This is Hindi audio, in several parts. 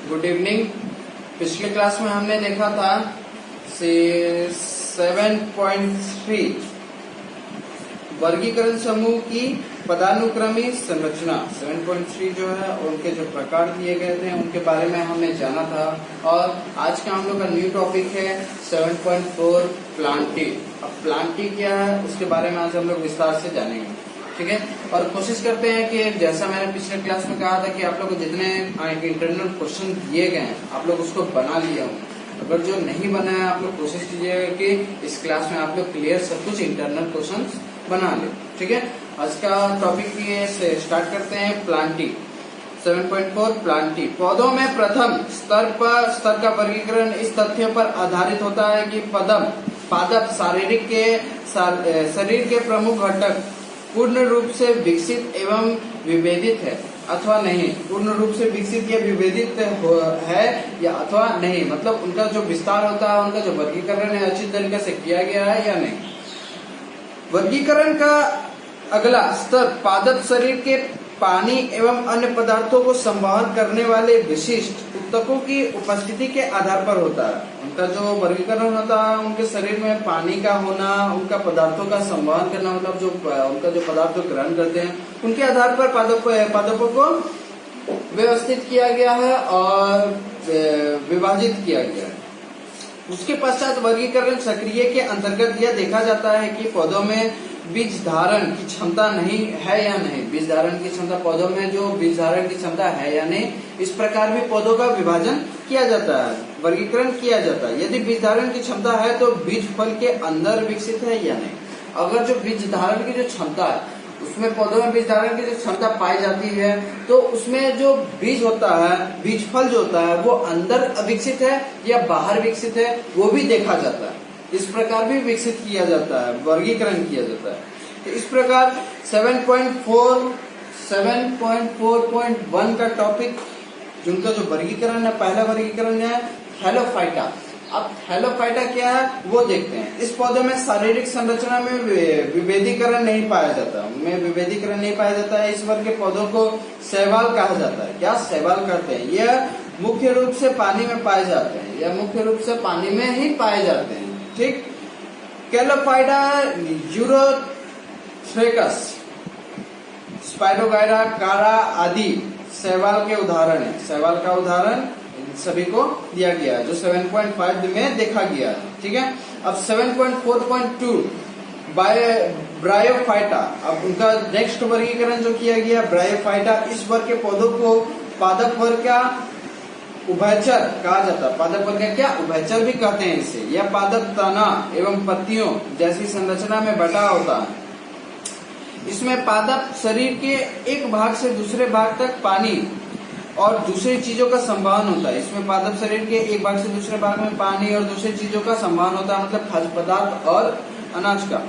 Good evening. पिछले क्लास में हमने देखा था 7.3 वर्गीकरण समूह की पदानुक्रमिक संरचना। 7.3 जो है उनके जो प्रकार दिए गए थे उनके बारे में हमने जाना था। और आज का हम लोग का न्यू टॉपिक है 7.4 प्लांटी। अब प्लांटी क्या है उसके बारे में आज हम लोग विस्तार से जानेंगे, ठीक है। और कोशिश करते हैं कि जैसा मैंने पिछले क्लास में कहा था कि आप लोग को जितने इंटरनल क्वेश्चन दिए गए हैं आप लोग उसको बना लिए होंगे। अगर जो नहीं बना है आप लोग कोशिश कीजिएगा कि इस क्लास में आप लोग क्लियर सब कुछ इंटरनल क्वेश्चन बना ले, ठीक है। आज का टॉपिक से स्टार्ट करते हैं प्लांटी। 7.4 प्लांटी। पौधों में प्रथम स्तर का वर्गीकरण इस तथ्य पर आधारित होता है कि पादप शरीर के प्रमुख घटक पूर्ण रूप से विकसित एवं विभेदित है अथवा नहीं। पूर्ण रूप से विकसित या विभेदित है या अथवा नहीं, मतलब उनका जो विस्तार होता है, उनका जो वर्गीकरण है अच्छी तरीके से किया गया है या नहीं। वर्गीकरण का अगला स्तर पादप शरीर के पानी एवं अन्य पदार्थों को संवहन करने वाले विशिष्ट ऊतकों की उपस्थिति के आधार पर होता है। उनका जो वर्गीकरण होता है उनके शरीर में पानी का होना, उनका पदार्थों का संवहन करना, मतलब जो उनका जो पदार्थ ग्रहण करते हैं उनके आधार पर पादपों को व्यवस्थित किया गया है और विभाजित किया गया है। उसके पश्चात वर्गीकरण सक्रिय के अंतर्गत यह देखा जाता है कि पौधों में बीज धारण की क्षमता नहीं है या नहीं। बीज धारण की क्षमता, पौधों में जो बीज धारण की क्षमता है या नहीं, इस प्रकार भी पौधों का विभाजन किया जाता है, वर्गीकरण किया जाता है। यदि बीज धारण की क्षमता है तो बीज फल के अंदर विकसित है या नहीं। अगर जो बीज धारण की जो क्षमता है उसमें पौधों में बीज धारण की जो क्षमता पाई जाती है तो उसमें जो बीज होता है, बीज फल जो होता है वो अंदर विकसित है या बाहर विकसित है वो भी देखा जाता है। इस प्रकार भी विकसित किया जाता है, वर्गीकरण किया जाता है। तो इस प्रकार 7.4.1 का टॉपिक जिनका जो वर्गीकरण है, पहला वर्गीकरण है थैलोफाइटा। अब थैलोफाइटा क्या है वो देखते हैं। इस पौधे में शारीरिक संरचना में विभेदीकरण नहीं पाया जाता, उनमें विभेदीकरण नहीं पाया जाता है। इस वर्ग के पौधों को शैवाल कहा जाता है। क्या शैवाल कहते हैं? यह मुख्य रूप से पानी में पाए जाते हैं, यह मुख्य रूप से पानी में ही पाए जाते हैं, ठीक। कैलोफाइटा, यूरोथ्रेकस, स्पाइरोगाइरा, कारा आदि शैवाल के उदाहरण है। शैवाल का उदाहरण सभी को दिया गया है जो 7.5 में देखा गया है, ठीक है। अब 7.4.2 ब्रायोफाइटा। अब उनका नेक्स्ट वर्गीकरण जो किया गया ब्रायोफाइटा। इस वर्ग के पौधों को पादप वर्ग का उभयचर कहा जाता है। पादप वर्ग का क्या? उभयचर भी कहते हैं इसे। यह पादप तना एवं पत्तियों जैसी संरचना में बटा होता है। इसमें पादप शरीर के एक भाग से दूसरे भाग तक पानी और दूसरी चीजों का संवहन होता है। इसमें पादप शरीर के एक भाग से दूसरे भाग में पानी और दूसरी चीजों का संवहन होता है, मतलब खाद्य पदार्थ और अनाज का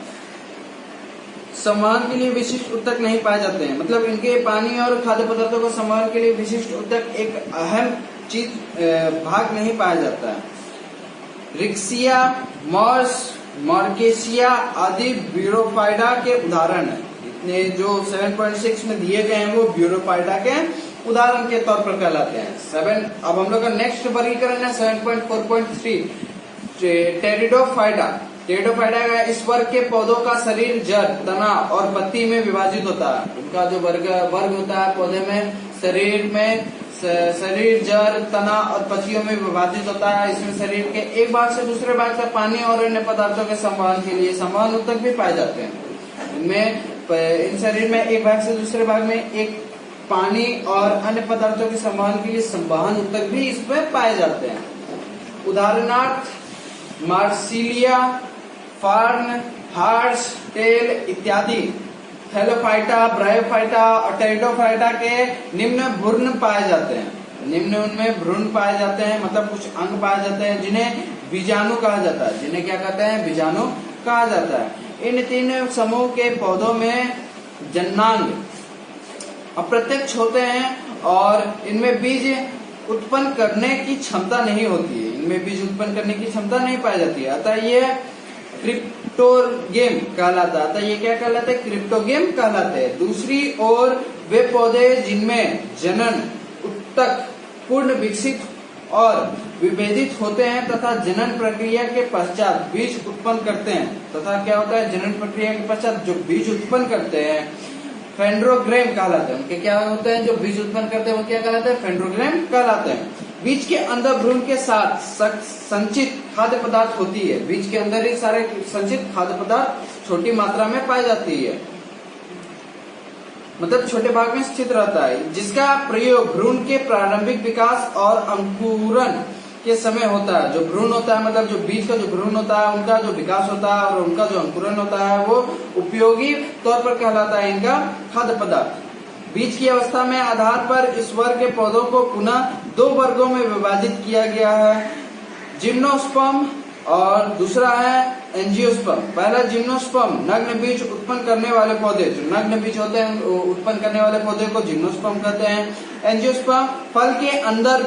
संवहन के लिए विशिष्ट ऊतक नहीं पाए जाते हैं। मतलब इनके पानी और खाद्य पदार्थों को संवहन के लिए विशिष्ट ऊतक एक अहम चीज भाग नहीं पाया जाता है। रिक्सिया, मॉर्स, मॉर्केशिया आदि ब्यूरोफाइटा के उदाहरण है। इतने जो 7.6 में दिए गए हैं वो ब्यूरोफाइटा के उदाहरण के तौर पर कहलाते हैं। अब हम लोग का नेक्स्ट वर्गीकरण है 7.4.3 टेरिडोफाइटा। टेरिडोफाइटा का इस वर्ग के पौधों का शरीर जड़, तना और पत्ती में विभाजित होता है। उनका जो वर्ग होता है पौधे में शरीर जड़, तना और पत्तियों में विभाजित होता है। इसमें शरीर के एक भाग से दूसरे भाग तक पानी और अन्य पदार्थों के संवहन के लिए संवहन ऊतक भी पाए जाते हैं। इन शरीर में एक भाग से दूसरे भाग में एक पानी और अन्य पदार्थों के संवहन के लिए संवहन ऊतक भी इसमें पाए जाते हैं। उदाहरणार्थ मार्सिलिया, फार्न, हार्स, टेल इत्यादि। थैलोफाइटा, ब्रायोफाइटा और टेरिडोफाइटा के निम्न भ्रूण पाए जाते हैं। निम्न उनमें भ्रूण पाए जाते हैं, मतलब कुछ अंग पाए जाते हैं जिन्हें बीजाणु कहा जाता है। जिन्हें क्या कहते हैं? बीजाणु कहा जाता है। इन तीन समूह के पौधों में जन्नांग अप्रत्यक्ष होते हैं और इनमें बीज उत्पन्न करने की क्षमता नहीं होती है। इनमें बीज उत्पन्न करने की क्षमता नहीं पाई जाती है, अतः ये क्रिप्टोगेम कहलाता है। अतः ये क्या कहलाता है? क्रिप्टोगेम कहलाते हैं। दूसरी ओर वे पौधे जिनमें जनन ऊतक पूर्ण विकसित और विभेदित होते हैं तथा जनन प्रक्रिया के पश्चात बीज उत्पन्न करते हैं। तथा क्या होता है, जनन प्रक्रिया के पश्चात जो बीज उत्पन्न करते हैं फेंड्रोग्रेम कहलाते हैं। उनके क्या होते हैं, जो बीज उत्पन्न करते हैं वो क्या कहलाते हैं, फेंड्रोग्रेम कहलाते हैं। बीज के अंदर भ्रूण के साथ संचित खाद्य पदार्थ होती है। बीज के अंदर ही सारे संचित खाद्य पदार्थ छोटी मात्रा में पाई जाती है, मतलब छोटे भाग में स्थित रहता है, जिसका प्रयोग भ्रूण के प्रारंभिक विकास और अंकुरन के समय होता है। जो भ्रूण होता है, मतलब जो बीज का जो भ्रूण होता है, उनका जो विकास होता है और उनका जो अंकुरन होता है वो उपयोगी तौर पर कहलाता है इनका खाद्य पदार्थ। बीज की अवस्था में आधार पर इस वर्ग के पौधों को पुनः 2 वर्गों में विभाजित किया गया है, जिम्नोस्पर्म और दूसरा है एंजियोस्पर्म। पहला जिम्नोस्पर्म नग्न बीज उत्पन्न करने वाले पौधे, जो नग्न बीज होते हैं उत्पन्न करने वाले पौधे को जिम्नोस्पर्म कहते हैं। एंजियोस्पर्म फल के अंदर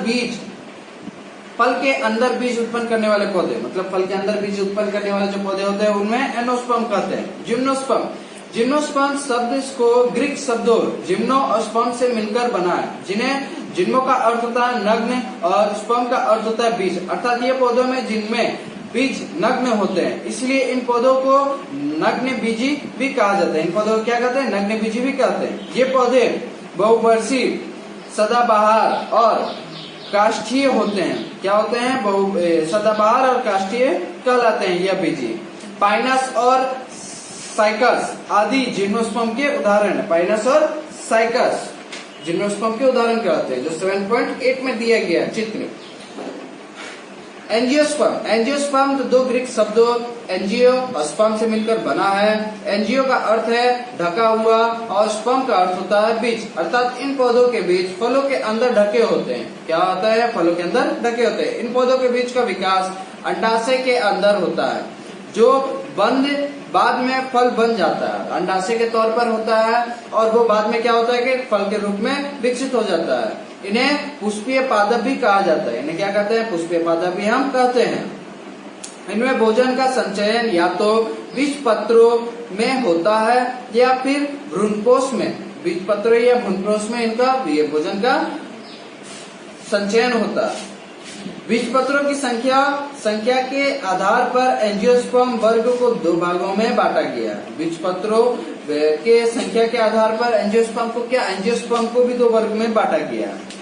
बीज उत्पन्न करने वाले पौधे, मतलब फल के अंदर बीज उत्पन्न करने वाले जो पौधे होते हैं उनमें एंडोस्पर्म कहते हैं। जिम्नोस्पर्म शब्द को ग्रीक शब्दों जिम्नो और स्पर्म से मिलकर बना है, जिम्नो का अर्थ होता है नग्न और स्पर्म का अर्थ होता है बीज, अर्थात ये पौधों में जिनमें बीज नग्न होते हैं, इसलिए इन पौधों को नग्न बीजी भी कहा जाता है। इन पौधों को क्या कहते हैं, नग्न बीजी भी कहते हैं। ये पौधे बहुवर्षीय, सदाबहार और काष्ठीय होते हैं। क्या होते हैं, सदाबहार और काष्ठीय कहलाते हैं यह बीजी। पाइनस और साइकस आदि जिम्नोस्पर्म के उदाहरण है। पाइनस और साइकस जिम्नोस्पर्म के उदाहरण कहलाते हैं, जो 7.8 में दिया गया चित्र। एंजियोस्पर्म तो 2 ग्रीक शब्दों एंजियो और स्पर्म से मिलकर बना है। एंजियो का अर्थ है ढका हुआ और स्पर्म का अर्थ होता है बीज, अर्थात इन पौधों के बीज फलों के अंदर ढके होते हैं। क्या होता है, फलों के अंदर ढके होते हैं। इन पौधों के बीज का विकास अंडाशय के अंदर होता है, जो बाद में फल बन जाता है। अंडाशय के तौर पर होता है और वो बाद में क्या होता है कि फल के रूप में विकसित हो जाता है। इन्हें पुष्पीय पादप भी कहा जाता है। इन्हें क्या कहते हैं, पुष्पीय पादप भी हम कहते हैं। इनमें भोजन का संचयन या तो बीजपत्रों में होता है या फिर भ्रूणपोष में। बीजपत्रों या भ्रूणपोष में इनका ये भोजन का संचयन होता है। बीजपत्रों की संख्या के आधार पर एंजियोस्पर्म वर्ग को 2 भागों में बांटा गया है। बीजपत्रों के संख्या के आधार पर एंजियोस्पर्म को भी 2 वर्ग में बांटा गया है।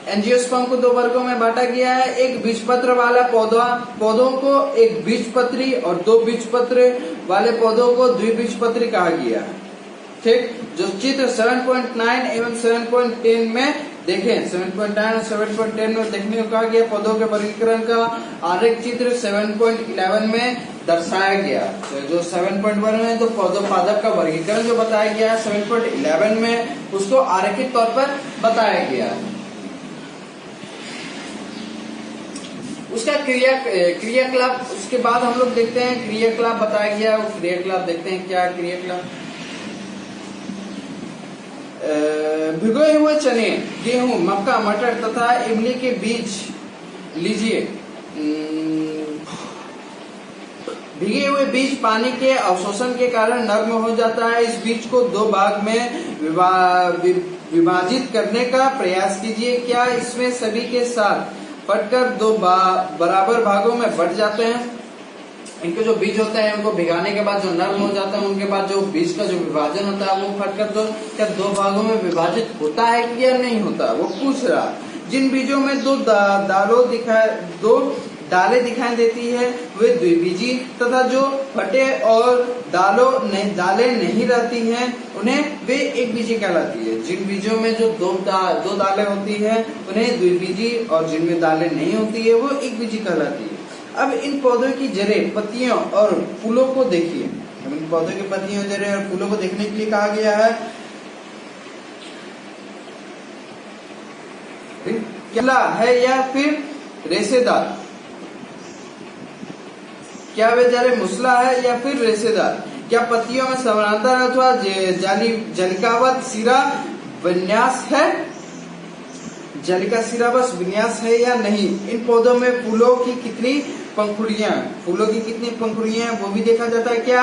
एंजियोस्पर्म को 2 वर्गों में बांटा गया है। एक बीजपत्र वाला पौधों को एक बीजपत्री और 2 बीजपत्र वाले पौधों को द्विबीजपत्री कहा गया है। ठीक, जो चित्र 7.9 एवं 7.10 में देखें, 7.9 और 7.10 में देखने को कहा गया पौधों के वर्गीकरण का आरेख चित्र 7.11 में दर्शाया गया। तो जो 7.1 में तो पौधों पादप का वर्गीकरण जो बताया गया है, 7.11 में उसको आरेखित तौर पर बताया गया। उसका क्रियाकलाप, उसके बाद हम लोग देखते हैं क्रियाकलाप बताया गया। वो क्रियाकलाप देखते हैं, क्या क्रियाकलाप। भिगोए हुए चने, गेहूं, मक्का, मटर तथा इमली के बीज लीजिए। भीगे हुए बीज पानी के अवशोषण के कारण नर्म हो जाता है। इस बीज को 2 भाग में विभाजित करने का प्रयास कीजिए। क्या इसमें सभी के साथ फटकर 2 बराबर भागों में बट जाते हैं। इनके जो बीज होते हैं उनको भिगाने के बाद जो नर्म हो जाता है, उनके बाद जो बीज का जो विभाजन होता है वो फटकर तो क्या 2 भागों में विभाजित होता है या नहीं होता, वो पूछ रहा। जिन बीजों में 2 दालें दिखाई देती है वे द्विबीजी तथा जो फटे और दालें नहीं रहती हैं उन्हें वे एक बीजी कहलाती है। जिन बीजों में जो 2 दालें होती हैं उन्हें द्विबीजी और जिनमें दालें नहीं होती है वो एक बीजी कहलाती है। अब इन पौधों की जड़ें, पत्तियों और फूलों को देखिए। इन पौधों की पत्तियों, जड़ें और फूलों को देखने के लिए कहा गया है। क्या है या फिर रेशेदार, क्या वे जड़ें मूसला है या फिर रेशेदार। क्या पत्तियों में समानांतर अथवा जलिकावत सिरा विन्यास है, जलिका सिराबस विन्यास है या नहीं। इन पौधों में फूलों की कितनी पंखुड़ियां वो भी देखा जाता है। क्या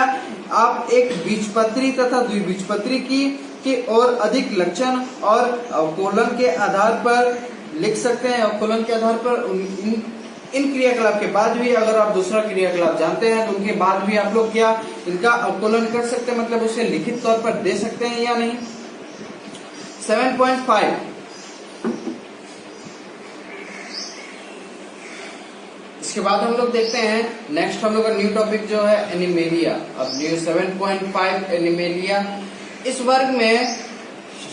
आप एक बीजपत्री तथा द्विबीजपत्री की की और अधिक लक्षण और अवकलन के आधार पर लिख सकते हैं। अवकलन के आधार पर इन क्रियाकलाप के बाद भी अगर आप दूसरा क्रियाकलाप जानते हैं तो उनके बाद भी आप लोग क्या इनका अवकलन कर सकते हैं, मतलब उसे लिखित तौर पर दे सकते हैं या नहीं। 7.5 इसके बाद हम लोग देखते हैं नेक्स्ट हम लोग का न्यू टॉपिक जो है एनिमेलिया। अब न्यू 7.5 एनिमेलिया। इस वर्ग में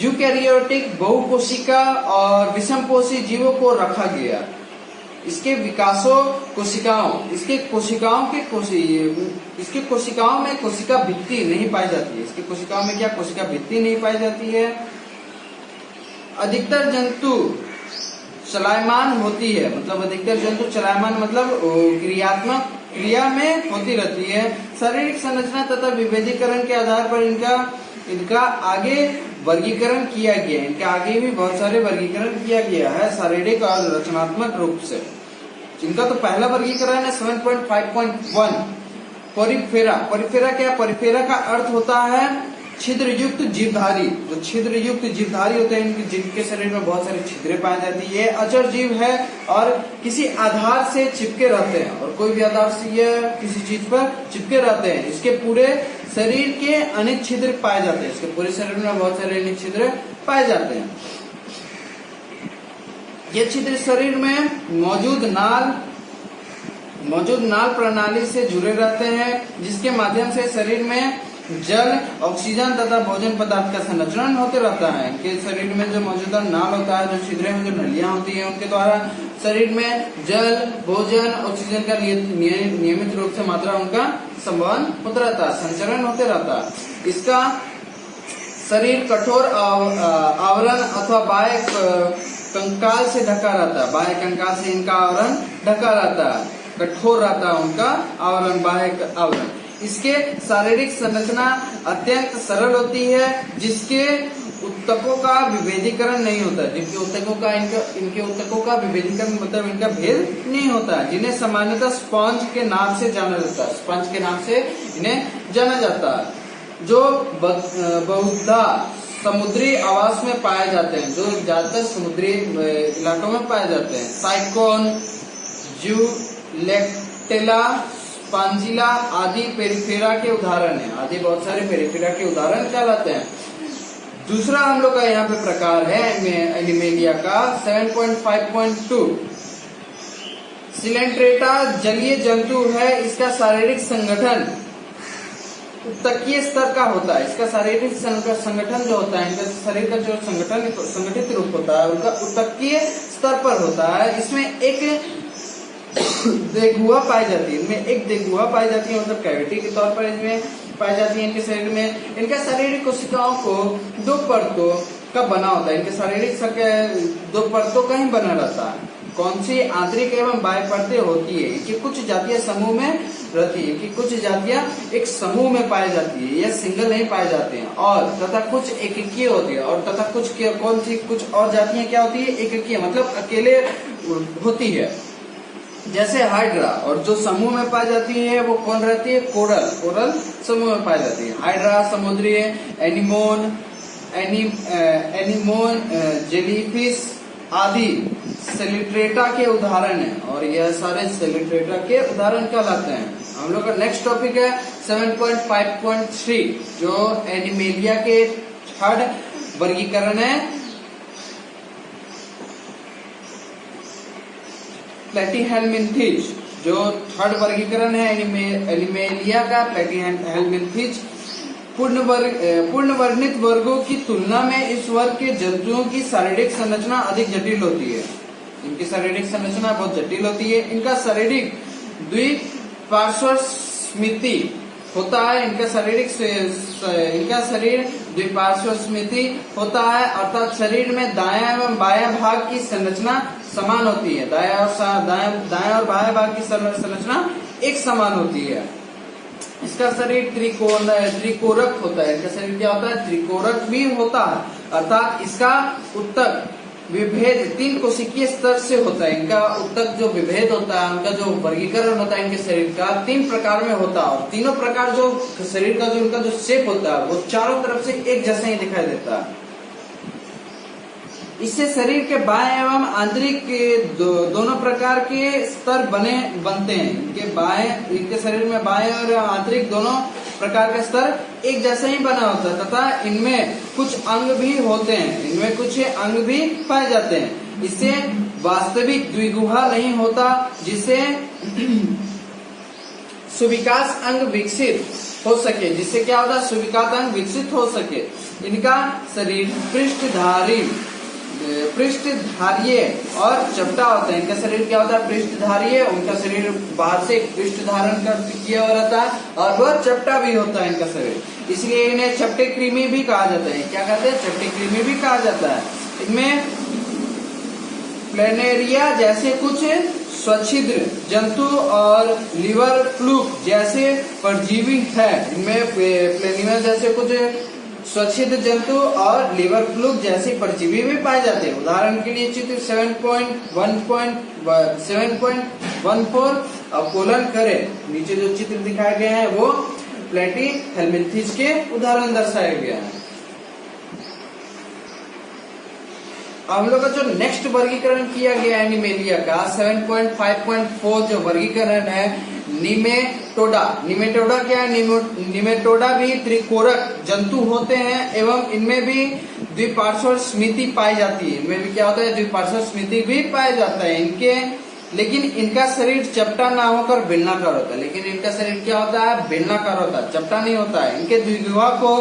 यूकैरियोटिक बहुकोशिका और विषमपोषी जीवों को रखा गया। इसके विकासों कोशिकाओं इसके कोशिकाओं में कोशिका भित्ति नहीं पाई जाती है। इसकी कोशिकाओं में क्या कोशिका भित्ति नहीं पाई जाती है। अधिकतर जंतु चलायमान होती है, मतलब अधिकतर जंतु चलायमान मतलब क्रिया में होती रहती है। शारीरिक संरचना तथा विभेदीकरण के आधार पर इनका आगे वर्गीकरण किया गया। इनके आगे भी बहुत सारे वर्गीकरण किया गया है शारीरिक और रचनात्मक रूप से। इनका तो पहला वर्गीकरण है 7.5.1 पोरिफेरा। पोरिफेरा क्या, पोरिफेरा का अर्थ होता है छिद्रयुक्त जीवधारी। जो छिद्रयुक्त जीवधारी होते हैं जिनके शरीर में बहुत सारी छिद्रें पाई जाती है। अचर जीव है और किसी आधार से चिपके रहते हैं, और कोई भी आधार से ये किसी चीज पर चिपके रहते हैं। इसके पूरे शरीर के अनेक छिद्र पाए जाते हैं। इसके पूरे शरीर में बहुत सारे अनेक छिद्र पाए जाते हैं। ये छिद्र शरीर में मौजूद नाल प्रणाली से जुड़े रहते हैं, जिसके माध्यम से शरीर में जल, ऑक्सीजन तथा भोजन पदार्थ का संरक्षण होते रहता है। इनके शरीर में जो मौजूदा नाल होता है, जो छिद्रें में जो नलियां होती हैं, उनके द्वारा शरीर में जल, भोजन, ऑक्सीजन का नियमित रूप से मात्रा उनका संवहन होता रहता है, संचरण होते रहता है। इसका शरीर कठोर आवरण अथवा बाह्य कंकाल से ढका रहता है। बाह्य कंकाल से इनका आवरण ढका रहता है, कठोर रहता है उनका आवरण, बाह्य आवरण। इसके शारीरिक संरचना अत्यंत सरल होती है, जिसके उत्तकों का विभेदीकरण नहीं होता। जिनके उत्तकों का विभेदीकरण मतलब इनका भेद नहीं होता, जिन्हें सामान्यतः स्पंज के नाम से जाना जाता है। स्पंज के नाम से इन्हें जाना जाता है, जो बहुधा समुद्री आवास में पाए जाते हैं, जो ज्यादातर समुद्री इलाकों में पाए जाते हैं। साइकोन, ज्यूलेक्टेला, स्पांजिला आदि पेरिफेरा के उदाहरण हैं। आदि बहुत सारे पेरिफेरा के उदाहरण कहलाते हैं। दूसरा हम लोग का यहाँ पे प्रकार है एनिमेलिया का 7.5.2 सिलेंट्रेटा जलीय जंतु है। इसका शारीरिक संगठन उत्तकीय स्तर का होता है। इसका शारीरिक संगठन जो होता है, इनका शरीर का जो संगठित रूप होता है, उनका उत्तकीय स्तर पर होता है। इसमें एक देगुआ पाई जाती है। इनमें एक देगुआ पाई जाती है, मतलब कैविटी के तौर पर इसमें पाई जाती है। इनके शरीर में इनका शारीरिक कोशिकाओं को दो परतों का बना होता है। इनके शारीरिक दो परतों का ही बना रहता है। कौन सी आंतरिक एवं बाह्य परतें होती है। इनकी कुछ जातियां समूह में रहती है, कि कुछ जातियां एक समूह में पाई जाती है, या सिंगल नहीं पाए जाते हैं, और तथा कुछ एककीय होती है, और तथा कुछ और जातियां क्या होती है, एककीय मतलब अकेले होती है। जैसे हाइड्रा, और जो समूह में पाई जाती है वो कौन रहती है, कोरल समूह में पाई जाती है। हाइड्रा समुद्री, एनीमोन, जेलीफिश आदि सेलिट्रेटा के उदाहरण है, और यह सारे सेलिट्रेटा के उदाहरण कहलाते हैं। हम लोग का नेक्स्ट टॉपिक है 7.5.3 जो एनिमेलिया के थर्ड वर्गीकरण है, प्लेटीहेल्मिन्थीज। जो थर्ड वर्गीकरण है एनिमेलिया का, प्लेटीहेल्मिन्थीज। पूर्ण वर्णित वर्गों की तुलना में इस वर्ग के जंतुओं की शारीरिक संरचना अधिक जटिल होती है। इनकी शारीरिक संरचना बहुत जटिल होती है। इनका शारीरिक द्विपार्श्वस्मिति होता है। इनका शरीर द्विपार्श्वस्मिति होता है, अर्थात शरीर में दायां एवं बायां भाग की संरचना समान होती है। दायां और बायां भाग की संरचना एक समान होती है। इसका शरीर त्रिकोरक होता है। इनका शरीर क्या होता है, त्रिकोरक भी होता है, अर्थात इसका उत्तक विभेद 3 कोशिकीय स्तर से होता है। इनका उत्तक जो विभेद होता है, उनका जो वर्गीकरण होता है इनके शरीर का 3 प्रकार में होता है, और तीनों प्रकार जो शरीर का जो इनका जो शेप होता है वो चारों तरफ से एक जैसा ही दिखाई देता है। इससे शरीर के बाएं एवं आंतरिक दोनों प्रकार के स्तर बनते हैं। इनके शरीर में बाएं और आंतरिक दोनों प्रकार का स्तर एक जैसा ही बना होता है, तथा इनमें कुछ अंग भी होते हैं, इनमें कुछ अंग भी पाए जाते हैं। इससे वास्तविक द्विगुहा नहीं होता, जिससे सुविकास अंग विकसित हो सके। जिससे क्या होता है? सुविकास अंग विकसित हो सके। इनका शरीर पृष्ठधारीय और चपटा होता है। इनका शरीर क्या होता है? पृष्ठधारीय। उनका शरीर बाहर से पृष्ठ धारण कर किया हुआ रहता है, और वह चपटा भी होता है इनका शरीर। इसलिए इन्हें चपटे कृमि भी कहा जाता है। क्या कहते हैं? चपटे कृमि भी कहा जाता है। इनमें प्लेनेरिया जैसे कुछ स्वच्छिद्र जंतु और लिवर फ्लूक जैसे परजीवी है। इनमें प्लेनेरिया जैसे कुछ स्वच्छिद्र जंतु और लिवर फ्लूक जैसी परजीवी भी पाए जाते हैं। उदाहरण के लिए चित्र 7.14 अवलोकन करें। नीचे जो चित्र दिखाए गए हैं वो प्लेटीहेल्मिन्थस के उदाहरण दर्शाए गए हैं। हम लोग का जो नेक्स्ट वर्गीकरण किया गया है एनिमेलिया का 7.5.4 जो वर्गीकरण है निमेटोडा। निमेटोडा क्या है? निमेटोडा भी त्रिकोरक जंतु होते हैं एवं इनमें भी द्विपार्श्व स्मृति पाई जाती है। इनमें भी क्या होता है? द्विपार्श्व स्मृति भी पाया जाता है। लेकिन इनका शरीर चपटा ना होकर बेलनाकार होता है। लेकिन इनका शरीर क्या होता है? बेलनाकार होता है, चपटा नहीं होता है। इनके द्विगुहा को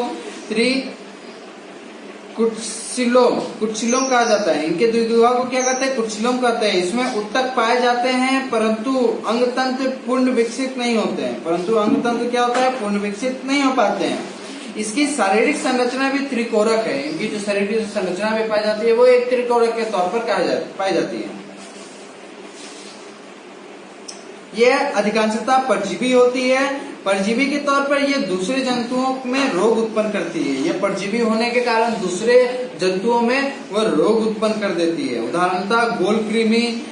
कुटसिलोम कहा जाता है। इनके द्विगुहा को क्या कहते हैं? कुटसिलोम कहते हैं। इसमें उत्तक पाए जाते हैं, परंतु अंग तंत्र पूर्ण विकसित नहीं होते हैं। परंतु अंग तंत्र क्या होता है? पूर्ण विकसित नहीं हो पाते हैं। इसकी शारीरिक संरचना भी त्रिकोरक है। इनकी जो शारीरिक संरचना भी पाई जाती है वो एक त्रिकोरक के तौर पर पाई जाती है। यह अधिकांशतः परजीवी होती है। परजीवी के तौर पर यह दूसरे जंतुओं में रोग उत्पन्न करती है। यह परजीवी होने के कारण दूसरे जंतुओं में वह रोग उत्पन्न कर देती है। उदाहरणतः गोल कृमि,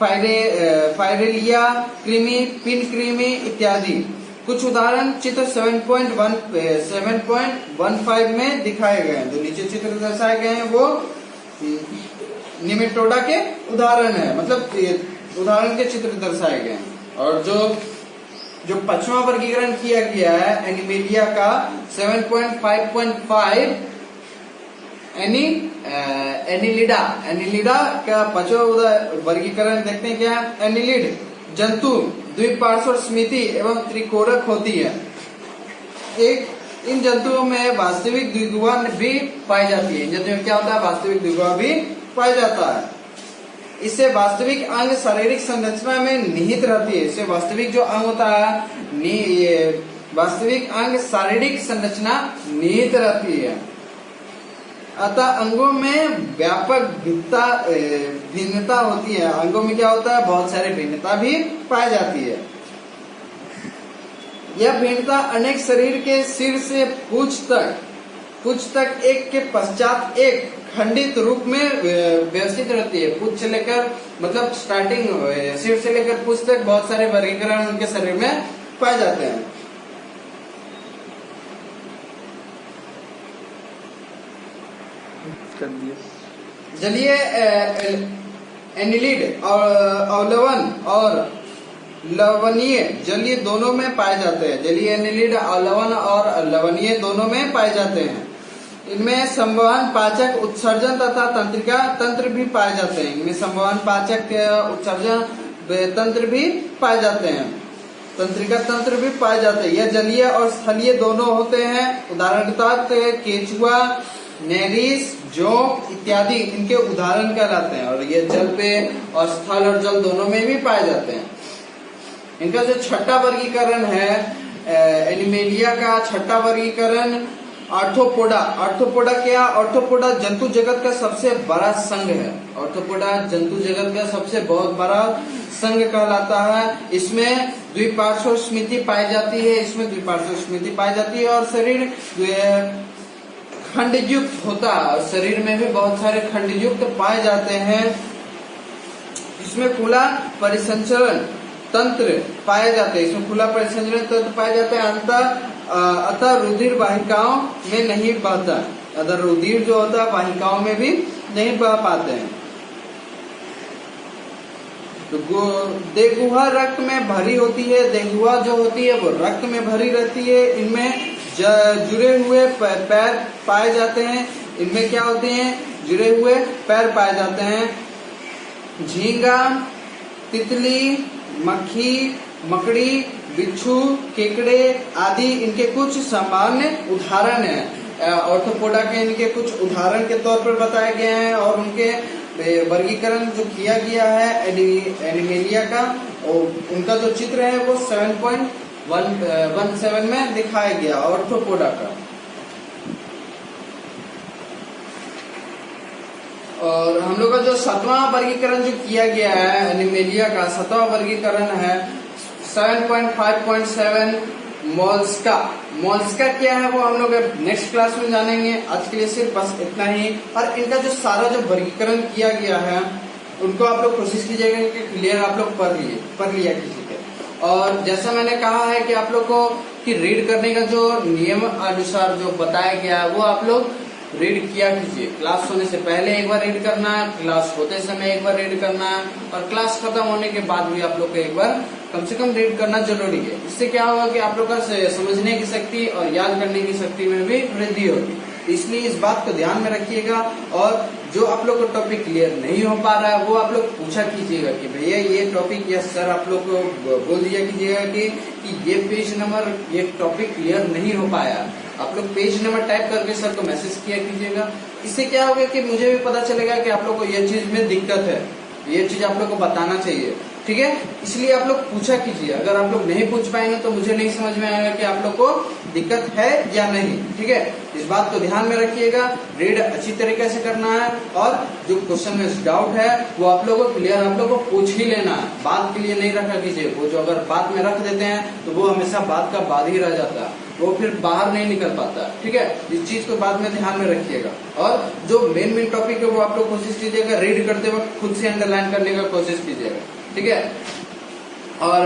फाइरेलिया कृमि, पिन कृमि इत्यादि। कुछ उदाहरण चित्र 7.15 में दिखाए गए हैं। जो नीचे चित्र दर्शाए गए हैं वो निमेटोडा के उदाहरण है, मतलब उदाहरण के चित्र दर्शाए गए हैं। और जो पांचवा वर्गीकरण किया गया है एनिमेलिया का 7.5.5 एनिलिडा। एनिलिडा का पांचवा वर्गीकरण देखते हैं क्या? एनिलिड जंतु द्विपार्श्व स्मृति एवं त्रिकोरक होती है। इन जंतुओं में वास्तविक द्विगुहा भी पाई जाती है। इन जंतुओं में क्या होता है? वास्तविक द्विगुहा भी पाया जाता है। इससे वास्तविक अंग शारीरिक संरचना में निहित रहती है। इससे वास्तविक जो अंग होता है वास्तविक अंग शारीरिक संरचना निहित रहती है। अतः अंगों में व्यापक भिन्नता होती है। अंगों में क्या होता है? बहुत सारी भिन्नता भी पाई जाती है। यह भिन्नता अनेक शरीर के सिर से पूंछ तक एक के पश्चात एक खंडित रूप में व्यवस्थित रहती है। पूंछ से लेकर मतलब स्टार्टिंग सिर से लेकर पूंछ तक बहुत सारे वर्गीकरण उनके शरीर में पाए जाते हैं। जलीय एनिलिड अवलवन और लवणीय जलीय दोनों में पाए जाते हैं। जलीय एनिलिड अवलवन और लवणीय दोनों में पाए जाते हैं। इनमें संवहन पाचक उत्सर्जन तथा तंत्रिका तंत्र भी पाए जाते हैं। इनमें संवहन पाचक उत्सर्जन तंत्र भी पाए जाते हैं, तंत्रिका तंत्र भी पाए जाते हैं। यह जलीय और स्थलीय दोनों होते हैं। उदाहरणतः केचुआ, नेरिस, जोंक इत्यादि इनके उदाहरण कहलाते हैं। और ये जल पे और स्थल और जल दोनों में भी पाए जाते हैं। इनका जो छठा वर्गीकरण है एनिमेलिया का छठा वर्गीकरण आर्थ्रोपोडा। आर्थ्रोपोडा क्या? आर्थ्रोपोडा जंतु जगत का सबसे बड़ा संघ है। आर्थ्रोपोडा जंतु जगत का सबसे बहुत बड़ा संघ कहलाता है। इसमें द्विपार्श्व स्मृति पाई जाती है। और शरीर खंडयुक्त होता है, शरीर में भी बहुत सारे खंडयुक्त पाए जाते हैं। इसमें खुला परिसंचरण तंत्र पाए जाते हैं, इसमें खुला परिसंचरण तंत्र पाए जाते हैं। अतः रुधिर वाहिकाओं में नहीं बहता, अतः रुधिर जो होता है वाहिकाओं में भी नहीं बह पाते हैं। तो देहगुहा रक्त में भरी होती है, देहगुहा जो होती है वो रक्त में भरी रहती है। इनमें जुड़े हुए पैर पाए जाते हैं। इनमें क्या होते हैं? जुड़े हुए पैर पाए जाते हैं। झींगा, तितली, मक्खी, मकड़ी, बिच्छू, केकड़े आदि इनके कुछ सामान्य उदाहरण हैं। ऑर्थोपोडा के इनके कुछ उदाहरण के तौर पर बताए गए हैं और उनके वर्गीकरण जो किया गया है एनिमेलिया का, और उनका जो चित्र है वो 7.17 में दिखाया गया ऑर्थोपोडा का। और हम लोग का जो 7वां वर्गीकरण जो किया गया है एनिमेलिया का, 7वां वर्गीकरण है 7.5.7 मोल्स्का। मोल्स्का क्या है वो हम लोग नेक्स्ट क्लास में जानेंगे। आज के लिए सिर्फ बस इतना ही। और इनका जो सारा जो वर्गीकरण किया गया है उनको आप लोग कोशिश कीजिएगा कि क्लियर आप लोग पढ़ लिया कीजिएगा। और जैसा मैंने कहा है कि आप लोग को कि रीड करने का जो नियम अनुसार जो बताया गया है वो आप लोग रीड किया कीजिए। क्लास होने से पहले एक बार रीड करना है, क्लास होते समय एक बार रीड करना है, और क्लास खत्म होने के बाद भी आप लोग को एक बार कम से कम रीड करना जरूरी है। इससे क्या होगा कि आप लोग का समझने की शक्ति और याद करने की शक्ति में भी वृद्धि होगी। इसलिए इस बात को ध्यान में रखिएगा। और जो आप लोग को टॉपिक क्लियर नहीं हो पा रहा है वो आप लोग पूछा कीजिएगा कि भैया ये टॉपिक, या सर आप लोग को बोल दिया कीजिएगा कि ये पेज नंबर, ये टॉपिक क्लियर नहीं हो पाया। आप लोग पेज नंबर टाइप करके सर को मैसेज किया कीजिएगा। इससे क्या होगा कि मुझे भी पता चलेगा कि आप लोग को ये चीज में दिक्कत है, ये चीज आप लोग को बताना चाहिए। ठीक है, इसलिए आप लोग पूछा कीजिए। अगर आप लोग नहीं पूछ पाएंगे तो मुझे नहीं समझ में आएगा कि आप लोग को दिक्कत है या नहीं। ठीक है, इस बात को ध्यान में रखिएगा। रीड अच्छी तरीके से करना है, और जो क्वेश्चन में डाउट है वो आप लोग को क्लियर आप लोग को पूछ ही लेना है। बात के लिए नहीं रखा कीजिए। वो जो अगर बात में रख देते हैं तो वो हमेशा बात का बाद ही रह जाता है, वो फिर बाहर नहीं निकल पाता। ठीक है, इस चीज को बाद में ध्यान में रखिएगा। और जो मेन टॉपिक है वो आप लोग कोशिश कीजिएगा रीड करते वक्त खुद से अंडरलाइन करने का कोशिश कीजिएगा। ठीक है, और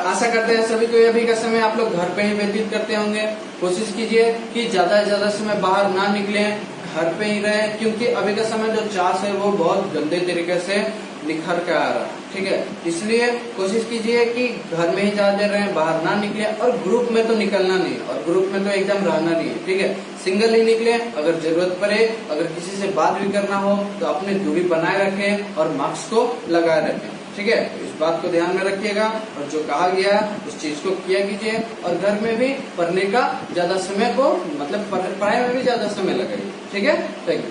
आशा करते हैं सभी को अभी का समय आप लोग घर पे ही व्यतीत करते होंगे। कोशिश कीजिए कि ज्यादा से ज्यादा समय बाहर ना निकले, घर पे ही रहे, क्योंकि अभी का समय जो चार्ज है वो बहुत गंदे तरीके से निखर के आ रहा है। ठीक है, इसलिए कोशिश कीजिए कि घर में ही ज्यादा रहें, बाहर ना निकले, और ग्रुप में तो निकलना नहीं, और ग्रुप में तो एकदम रहना नहीं है। ठीक है, सिंगल ही निकले। अगर जरूरत पड़े, अगर किसी से बात भी करना हो तो अपनी दूरी बनाए रखें और मास्क को लगाए रखें। ठीक है, इस बात को ध्यान में रखिएगा। और जो कहा गया उस चीज को किया कीजिए, और घर में भी पढ़ने का ज्यादा समय को, मतलब पढ़ाई में भी ज्यादा समय लगाइए। ठीक है, थैंक यू।